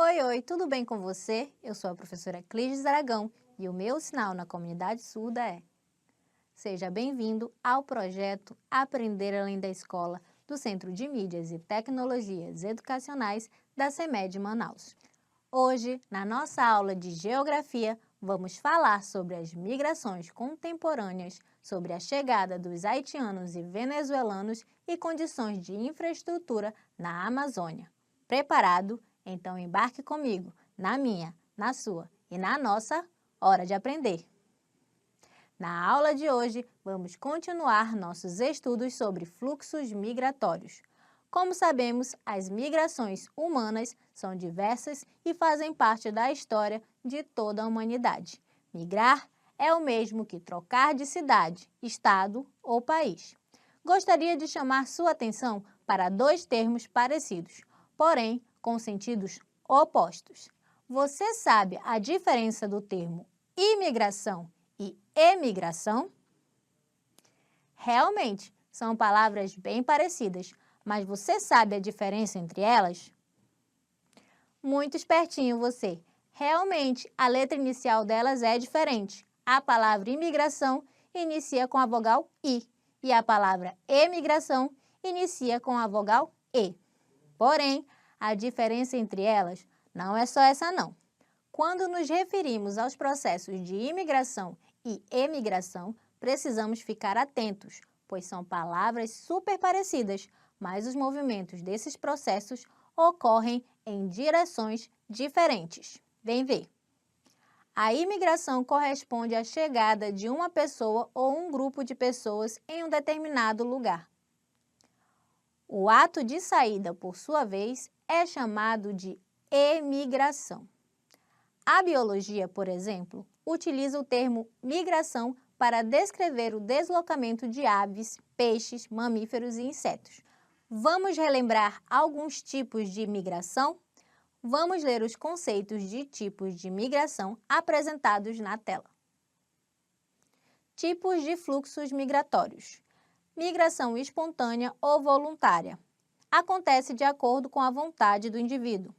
Oi, oi, tudo bem com você? Eu sou a professora Clisdes Aragão e o meu sinal na comunidade surda é: seja bem-vindo ao projeto Aprender Além da Escola do Centro de Mídias e Tecnologias Educacionais da CEMED Manaus. Hoje, na nossa aula de Geografia, vamos falar sobre as migrações contemporâneas, sobre a chegada dos haitianos e venezuelanos e condições de infraestrutura na Amazônia. Preparado? Então embarque comigo na minha, na sua e na nossa hora de aprender. Na aula de hoje, vamos continuar nossos estudos sobre fluxos migratórios. Como sabemos, as migrações humanas são diversas e fazem parte da história de toda a humanidade. Migrar é o mesmo que trocar de cidade, estado ou país. Gostaria de chamar sua atenção para dois termos parecidos, porém com sentidos opostos. Você sabe a diferença do termo imigração e emigração? Realmente, são palavras bem parecidas, mas você sabe a diferença entre elas? Muito espertinho você! Realmente, a letra inicial delas é diferente. A palavra imigração inicia com a vogal I e a palavra emigração inicia com a vogal E. Porém, a diferença entre elas não é só essa não. Quando nos referimos aos processos de imigração e emigração, precisamos ficar atentos, pois são palavras super parecidas, mas os movimentos desses processos ocorrem em direções diferentes. Vem ver! A imigração corresponde à chegada de uma pessoa ou um grupo de pessoas em um determinado lugar. O ato de saída, por sua vez, é chamado de emigração. A biologia, por exemplo, utiliza o termo migração para descrever o deslocamento de aves, peixes, mamíferos e insetos. Vamos relembrar alguns tipos de migração? Vamos ler os conceitos de tipos de migração apresentados na tela. Tipos de fluxos migratórios. Migração espontânea ou voluntária. Acontece de acordo com a vontade do indivíduo.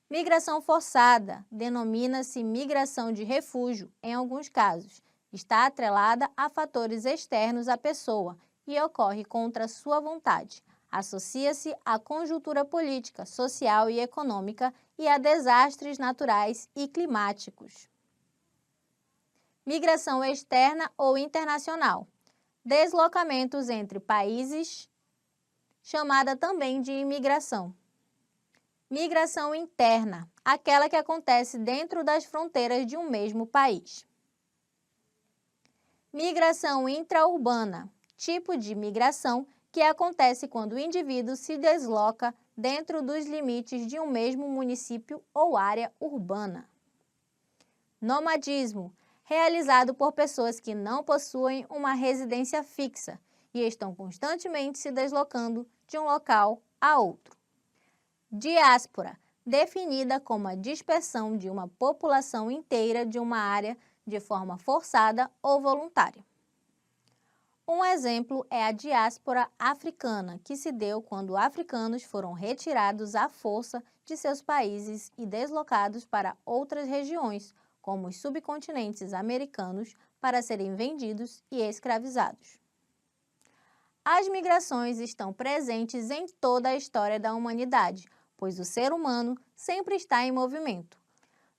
Migração forçada denomina-se migração de refúgio, em alguns casos. Está atrelada a fatores externos à pessoa e ocorre contra sua vontade. Associa-se à conjuntura política, social e econômica e a desastres naturais e climáticos. Migração externa ou internacional. Deslocamentos entre países, chamada também de imigração. Migração interna, aquela que acontece dentro das fronteiras de um mesmo país. Migração intraurbana, tipo de migração que acontece quando o indivíduo se desloca dentro dos limites de um mesmo município ou área urbana. Nomadismo, realizado por pessoas que não possuem uma residência fixa e estão constantemente se deslocando de um local a outro. Diáspora, definida como a dispersão de uma população inteira de uma área de forma forçada ou voluntária. Um exemplo é a diáspora africana, que se deu quando africanos foram retirados à força de seus países e deslocados para outras regiões, como os subcontinentes americanos, para serem vendidos e escravizados. As migrações estão presentes em toda a história da humanidade, pois o ser humano sempre está em movimento.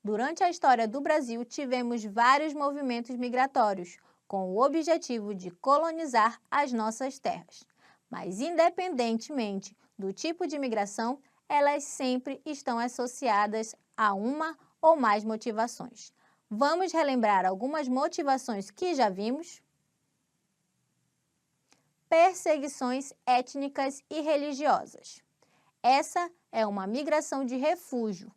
Durante a história do Brasil, tivemos vários movimentos migratórios, com o objetivo de colonizar as nossas terras. Mas, independentemente do tipo de migração, elas sempre estão associadas a uma ou mais motivações. Vamos relembrar algumas motivações que já vimos? Perseguições étnicas e religiosas. Essa é uma migração de refúgio,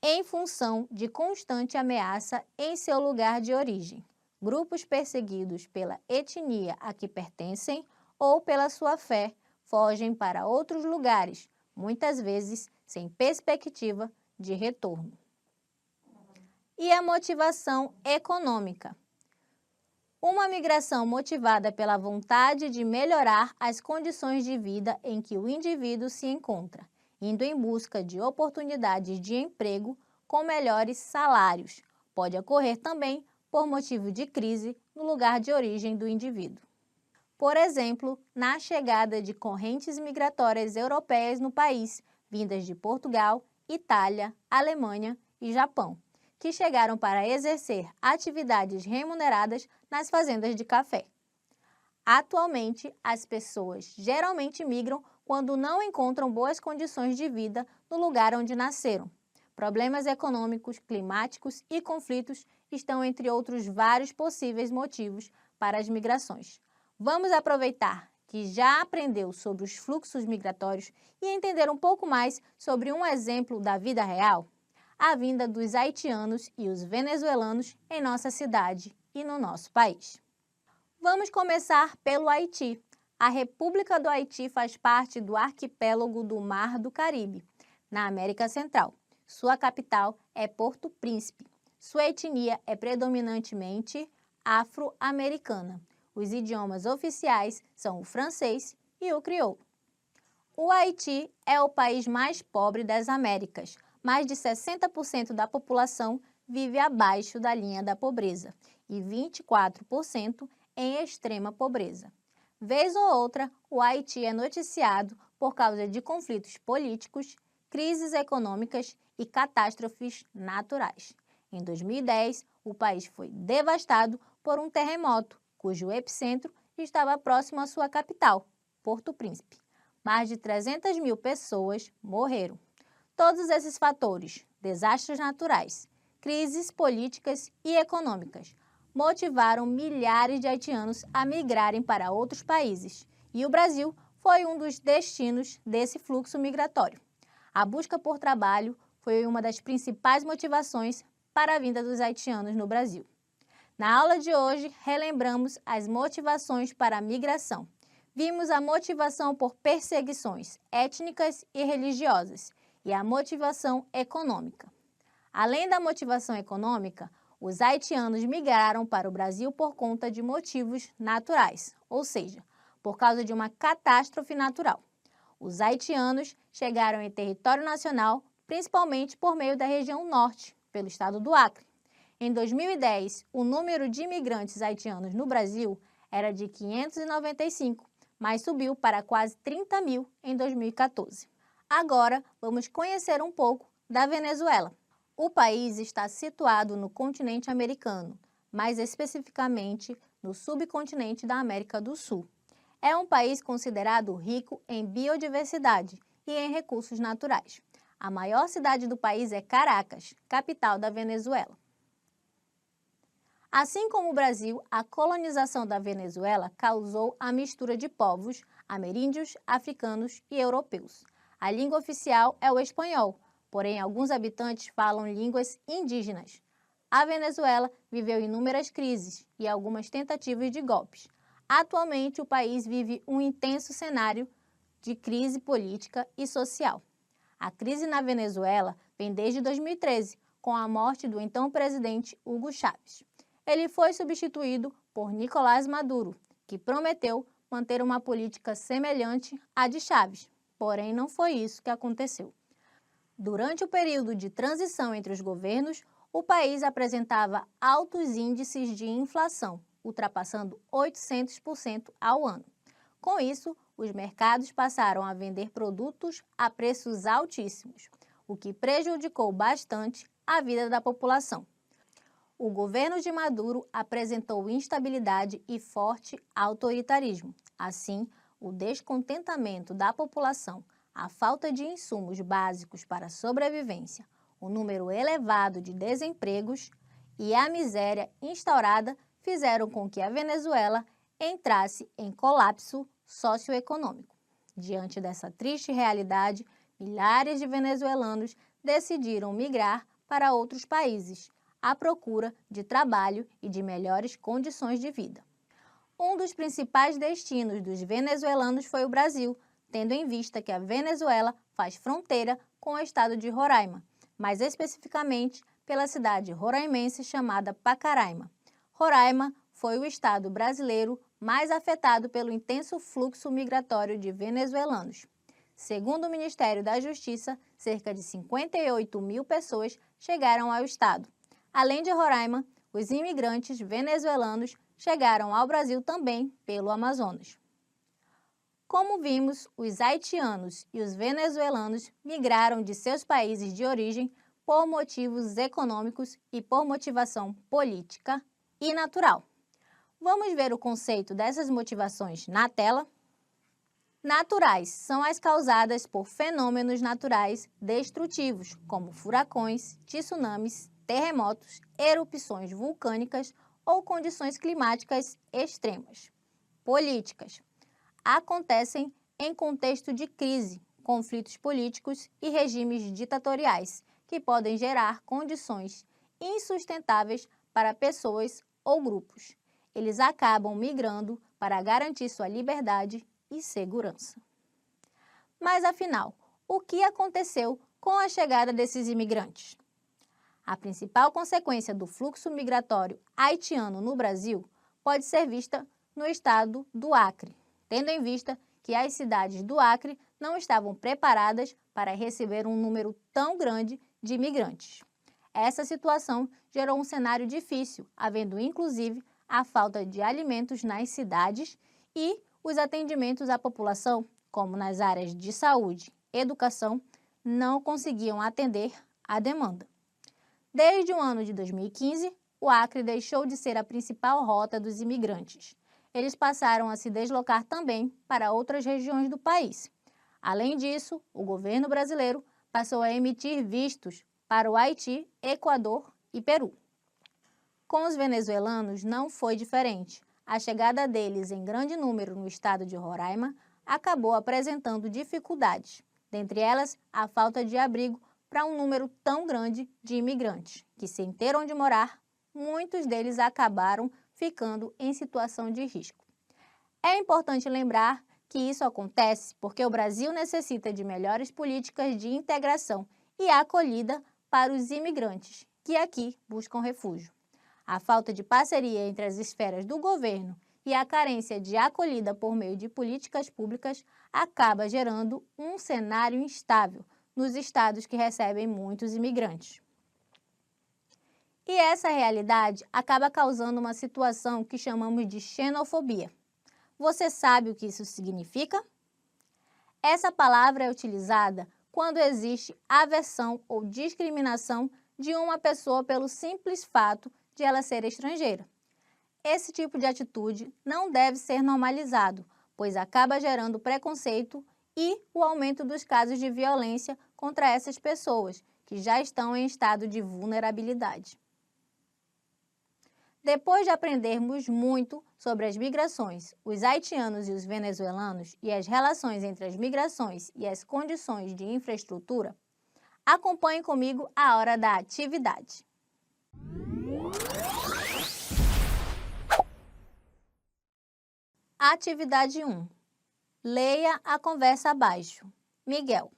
em função de constante ameaça em seu lugar de origem. Grupos perseguidos pela etnia a que pertencem ou pela sua fé fogem para outros lugares, muitas vezes sem perspectiva de retorno. E a motivação econômica. Uma migração motivada pela vontade de melhorar as condições de vida em que o indivíduo se encontra. indo em busca de oportunidades de emprego com melhores salários. Pode ocorrer também por motivo de crise no lugar de origem do indivíduo. Por exemplo, na chegada de correntes migratórias europeias no país, vindas de Portugal, Itália, Alemanha e Japão, que chegaram para exercer atividades remuneradas nas fazendas de café. Atualmente, as pessoas geralmente migram quando não encontram boas condições de vida no lugar onde nasceram. Problemas econômicos, climáticos e conflitos estão entre outros vários possíveis motivos para as migrações. Vamos aproveitar que já aprendeu sobre os fluxos migratórios e entender um pouco mais sobre um exemplo da vida real? A vinda dos haitianos e os venezuelanos em nossa cidade e no nosso país. Vamos começar pelo Haiti. A República do Haiti faz parte do arquipélago do Mar do Caribe, na América Central. Sua capital é Porto Príncipe. Sua etnia é predominantemente afro-americana. Os idiomas oficiais são o francês e o crioulo. O Haiti é o país mais pobre das Américas. Mais de 60% da população vive abaixo da linha da pobreza e 24% em extrema pobreza. Vez ou outra, o Haiti é noticiado por causa de conflitos políticos, crises econômicas e catástrofes naturais. Em 2010, o país foi devastado por um terremoto, cujo epicentro estava próximo à sua capital, Porto Príncipe. Mais de 300 mil pessoas morreram. Todos esses fatores, desastres naturais, crises políticas e econômicas, motivaram milhares de haitianos a migrarem para outros países, e o Brasil foi um dos destinos desse fluxo migratório. A busca por trabalho foi uma das principais motivações para a vinda dos haitianos no Brasil. Na aula de hoje, relembramos as motivações para a migração. Vimos a motivação por perseguições étnicas e religiosas e a motivação econômica. Além da motivação econômica, os haitianos migraram para o Brasil por conta de motivos naturais, ou seja, por causa de uma catástrofe natural. Os haitianos chegaram em território nacional, principalmente por meio da região norte, pelo estado do Acre. Em 2010, o número de imigrantes haitianos no Brasil era de 595, mas subiu para quase 30 mil em 2014. Agora, vamos conhecer um pouco da Venezuela. O país está situado no continente americano, mais especificamente no subcontinente da América do Sul. É um país considerado rico em biodiversidade e em recursos naturais. A maior cidade do país é Caracas, capital da Venezuela. Assim como o Brasil, a colonização da Venezuela causou a mistura de povos ameríndios, africanos e europeus. A língua oficial é o espanhol, porém alguns habitantes falam línguas indígenas. A Venezuela viveu inúmeras crises e algumas tentativas de golpes. Atualmente, o país vive um intenso cenário de crise política e social. A crise na Venezuela vem desde 2013, com a morte do então presidente Hugo Chávez. Ele foi substituído por Nicolás Maduro, que prometeu manter uma política semelhante à de Chávez, porém não foi isso que aconteceu. Durante o período de transição entre os governos, o país apresentava altos índices de inflação, ultrapassando 800% ao ano. Com isso, os mercados passaram a vender produtos a preços altíssimos, o que prejudicou bastante a vida da população. O governo de Maduro apresentou instabilidade e forte autoritarismo. Assim, o descontentamento da população, a falta de insumos básicos para a sobrevivência, o número elevado de desempregos e a miséria instaurada fizeram com que a Venezuela entrasse em colapso socioeconômico. Diante dessa triste realidade, milhares de venezuelanos decidiram migrar para outros países, à procura de trabalho e de melhores condições de vida. Um dos principais destinos dos venezuelanos foi o Brasil, tendo em vista que a Venezuela faz fronteira com o estado de Roraima, mais especificamente pela cidade roraimense chamada Pacaraima. Roraima foi o estado brasileiro mais afetado pelo intenso fluxo migratório de venezuelanos. Segundo o Ministério da Justiça, cerca de 58 mil pessoas chegaram ao estado. Além de Roraima, os imigrantes venezuelanos chegaram ao Brasil também pelo Amazonas. Como vimos, os haitianos e os venezuelanos migraram de seus países de origem por motivos econômicos e por motivação política e natural. Vamos ver o conceito dessas motivações na tela? Naturais são as causadas por fenômenos naturais destrutivos, como furacões, tsunamis, terremotos, erupções vulcânicas ou condições climáticas extremas. Políticas acontecem em contexto de crise, conflitos políticos e regimes ditatoriais, que podem gerar condições insustentáveis para pessoas ou grupos. Eles acabam migrando para garantir sua liberdade e segurança. Mas, afinal, o que aconteceu com a chegada desses imigrantes? A principal consequência do fluxo migratório haitiano no Brasil pode ser vista no estado do Acre, tendo em vista que as cidades do Acre não estavam preparadas para receber um número tão grande de imigrantes. Essa situação gerou um cenário difícil, havendo inclusive a falta de alimentos nas cidades e os atendimentos à população, como nas áreas de saúde e educação, não conseguiam atender à demanda. Desde o ano de 2015, o Acre deixou de ser a principal rota dos imigrantes. Eles passaram a se deslocar também para outras regiões do país. Além disso, o governo brasileiro passou a emitir vistos para o Haiti, Equador e Peru. Com os venezuelanos não foi diferente. A chegada deles em grande número no estado de Roraima acabou apresentando dificuldades, dentre elas a falta de abrigo para um número tão grande de imigrantes, que sem ter onde morar, muitos deles acabaram ficando em situação de risco. É importante lembrar que isso acontece porque o Brasil necessita de melhores políticas de integração e acolhida para os imigrantes que aqui buscam refúgio. A falta de parceria entre as esferas do governo e a carência de acolhida por meio de políticas públicas acaba gerando um cenário instável nos estados que recebem muitos imigrantes. E essa realidade acaba causando uma situação que chamamos de xenofobia. Você sabe o que isso significa? Essa palavra é utilizada quando existe aversão ou discriminação de uma pessoa pelo simples fato de ela ser estrangeira. Esse tipo de atitude não deve ser normalizado, pois acaba gerando preconceito e o aumento dos casos de violência contra essas pessoas, que já estão em estado de vulnerabilidade. Depois de aprendermos muito sobre as migrações, os haitianos e os venezuelanos e as relações entre as migrações e as condições de infraestrutura, acompanhe comigo a hora da atividade. Atividade 1. Leia a conversa abaixo. Miguel.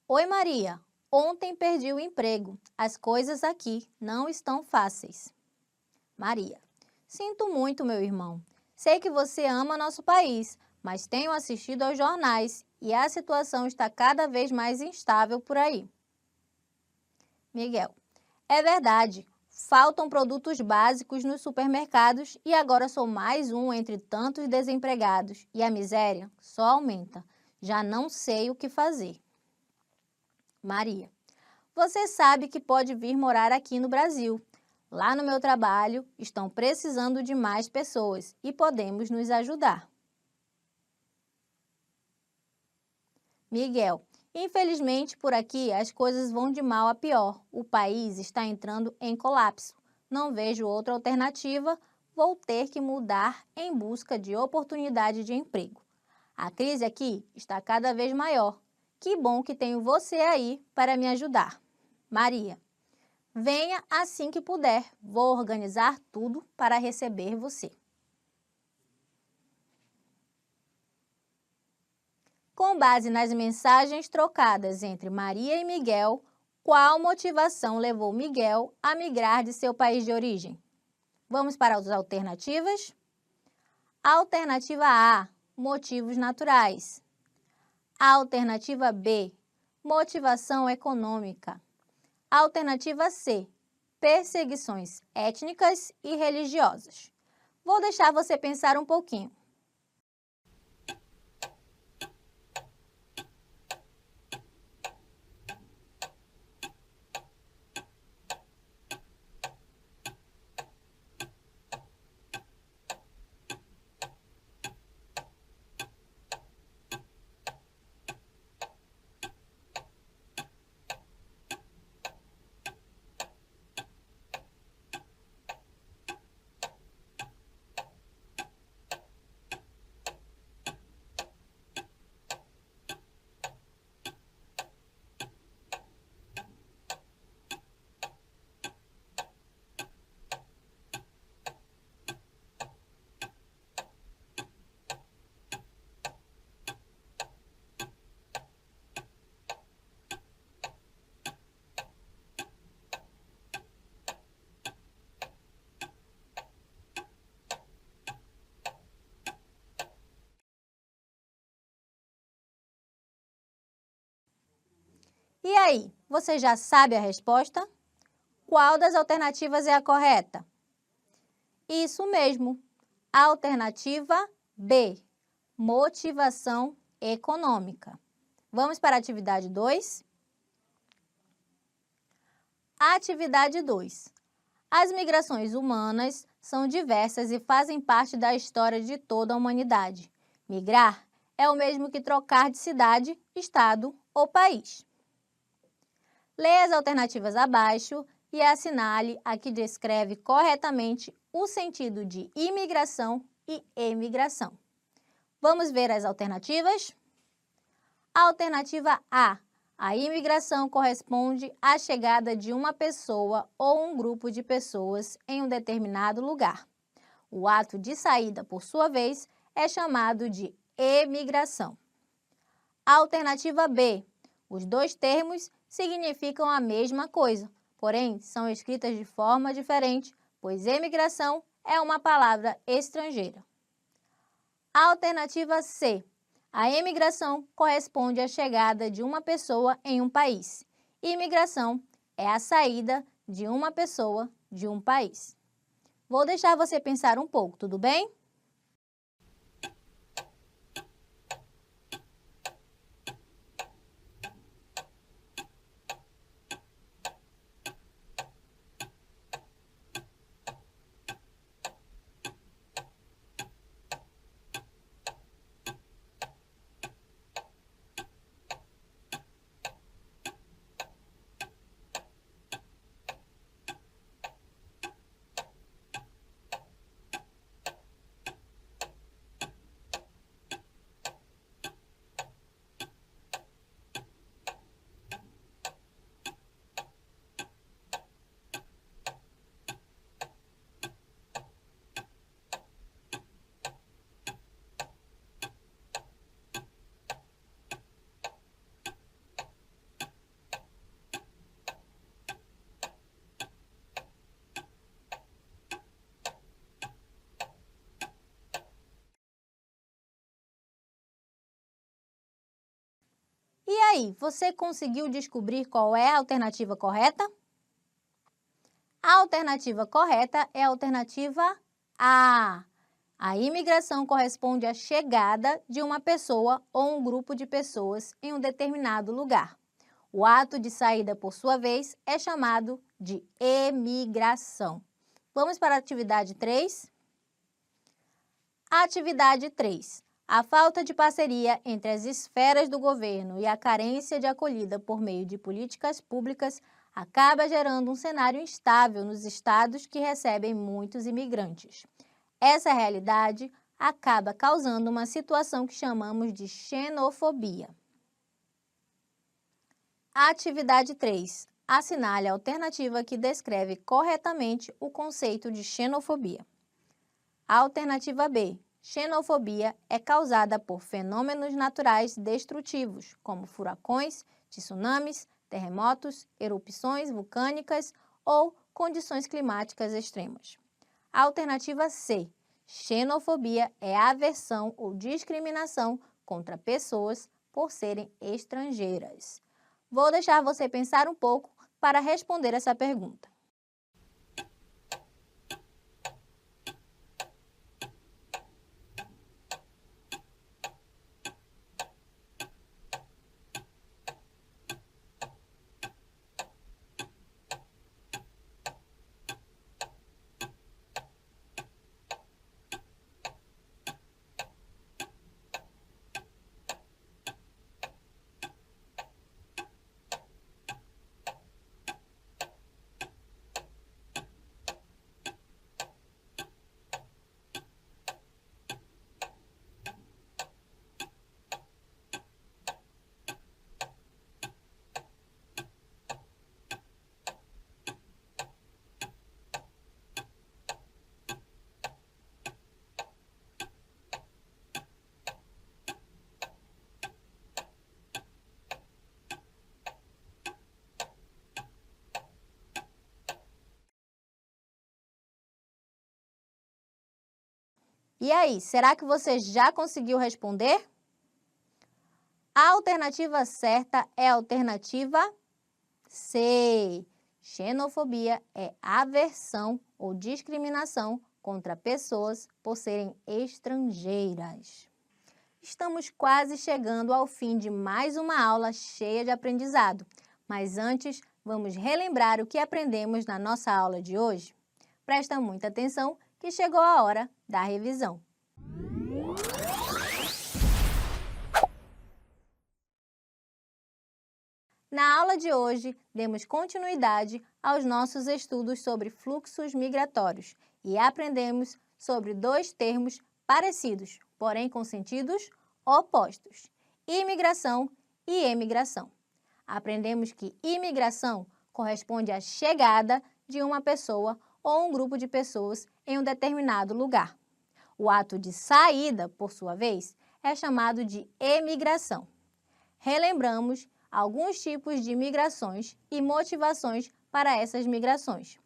Oi, Maria. Ontem perdi o emprego. As coisas aqui não estão fáceis. Maria. Sinto muito, meu irmão. Sei que você ama nosso país, mas tenho assistido aos jornais e a situação está cada vez mais instável por aí. Miguel. É verdade. Faltam produtos básicos nos supermercados e agora sou mais um entre tantos desempregados e a miséria só aumenta. Já não sei o que fazer. Maria. Você sabe que pode vir morar aqui no Brasil. Lá no meu trabalho estão precisando de mais pessoas e podemos nos ajudar. Miguel. Infelizmente, por aqui, as coisas vão de mal a pior. O país está entrando em colapso. Não vejo outra alternativa, vou ter que mudar em busca de oportunidade de emprego. A crise aqui está cada vez maior. Que bom que tenho você aí para me ajudar. Maria. Venha assim que puder. Vou organizar tudo para receber você. Com base nas mensagens trocadas entre Maria e Miguel, qual motivação levou Miguel a migrar de seu país de origem? Vamos para as alternativas? Alternativa A, motivos naturais. Alternativa B, motivação econômica. Alternativa C, perseguições étnicas e religiosas. Vou deixar você pensar um pouquinho. E aí, você já sabe a resposta? Qual das alternativas é a correta? Isso mesmo, alternativa B, motivação econômica. Vamos para a atividade 2? Atividade 2. As migrações humanas são diversas e fazem parte da história de toda a humanidade. Migrar é o mesmo que trocar de cidade, estado ou país. Leia as alternativas abaixo e assinale a que descreve corretamente o sentido de imigração e emigração. Vamos ver as alternativas? Alternativa A. A imigração corresponde à chegada de uma pessoa ou um grupo de pessoas em um determinado lugar. O ato de saída, por sua vez, é chamado de emigração. Alternativa B. Os dois termos significam a mesma coisa, porém são escritas de forma diferente, pois emigração é uma palavra estrangeira. Alternativa C. A emigração corresponde à chegada de uma pessoa em um país. Imigração é a saída de uma pessoa de um país. Vou deixar você pensar um pouco, tudo bem? E aí, você conseguiu descobrir qual é a alternativa correta? A alternativa correta é a alternativa A. A imigração corresponde à chegada de uma pessoa ou um grupo de pessoas em um determinado lugar. O ato de saída, por sua vez, é chamado de emigração. Vamos para a atividade 3? Atividade 3. A falta de parceria entre as esferas do governo e a carência de acolhida por meio de políticas públicas acaba gerando um cenário instável nos estados que recebem muitos imigrantes. Essa realidade acaba causando uma situação que chamamos de xenofobia. Atividade 3. Assinale a alternativa que descreve corretamente o conceito de xenofobia. Alternativa B. Xenofobia é causada por fenômenos naturais destrutivos, como furacões, tsunamis, terremotos, erupções vulcânicas ou condições climáticas extremas. Alternativa C. Xenofobia é aversão ou discriminação contra pessoas, por serem estrangeiras? Vou deixar você pensar um pouco para responder essa pergunta. E aí, será que você já conseguiu responder? A alternativa certa é a alternativa C. Xenofobia é aversão ou discriminação contra pessoas por serem estrangeiras. Estamos quase chegando ao fim de mais uma aula cheia de aprendizado, mas antes vamos relembrar o que aprendemos na nossa aula de hoje? Presta muita atenção que chegou a hora da revisão. Na aula de hoje, demos continuidade aos nossos estudos sobre fluxos migratórios e aprendemos sobre dois termos parecidos, porém com sentidos opostos: imigração e emigração. Aprendemos que imigração corresponde à chegada de uma pessoa ou um grupo de pessoas em um determinado lugar. O ato de saída, por sua vez, é chamado de emigração. Relembramos alguns tipos de migrações e motivações para essas migrações.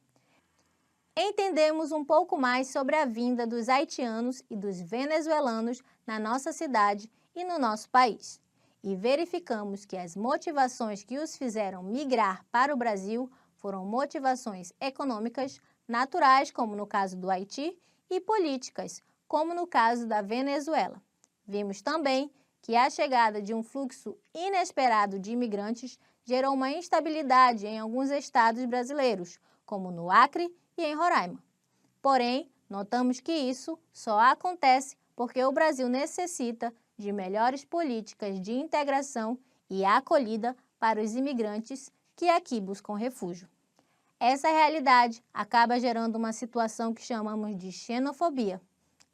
Entendemos um pouco mais sobre a vinda dos haitianos e dos venezuelanos na nossa cidade e no nosso país. E verificamos que as motivações que os fizeram migrar para o Brasil foram motivações econômicas, naturais, como no caso do Haiti, e políticas, como no caso da Venezuela. Vimos também que a chegada de um fluxo inesperado de imigrantes gerou uma instabilidade em alguns estados brasileiros, como no Acre e em Roraima. Porém, notamos que isso só acontece porque o Brasil necessita de melhores políticas de integração e acolhida para os imigrantes que aqui buscam refúgio. Essa realidade acaba gerando uma situação que chamamos de xenofobia.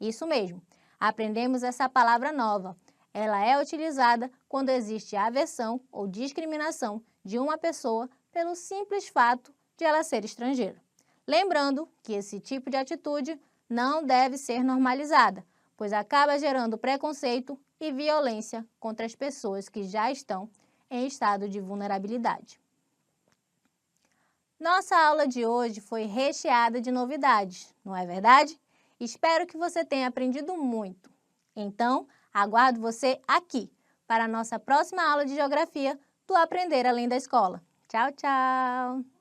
Isso mesmo, aprendemos essa palavra nova. Ela é utilizada quando existe aversão ou discriminação de uma pessoa pelo simples fato de ela ser estrangeira. Lembrando que esse tipo de atitude não deve ser normalizada, pois acaba gerando preconceito e violência contra as pessoas que já estão em estado de vulnerabilidade. Nossa aula de hoje foi recheada de novidades, não é verdade? Espero que você tenha aprendido muito. Então, aguardo você aqui para a nossa próxima aula de Geografia do Aprender Além da Escola. Tchau, tchau!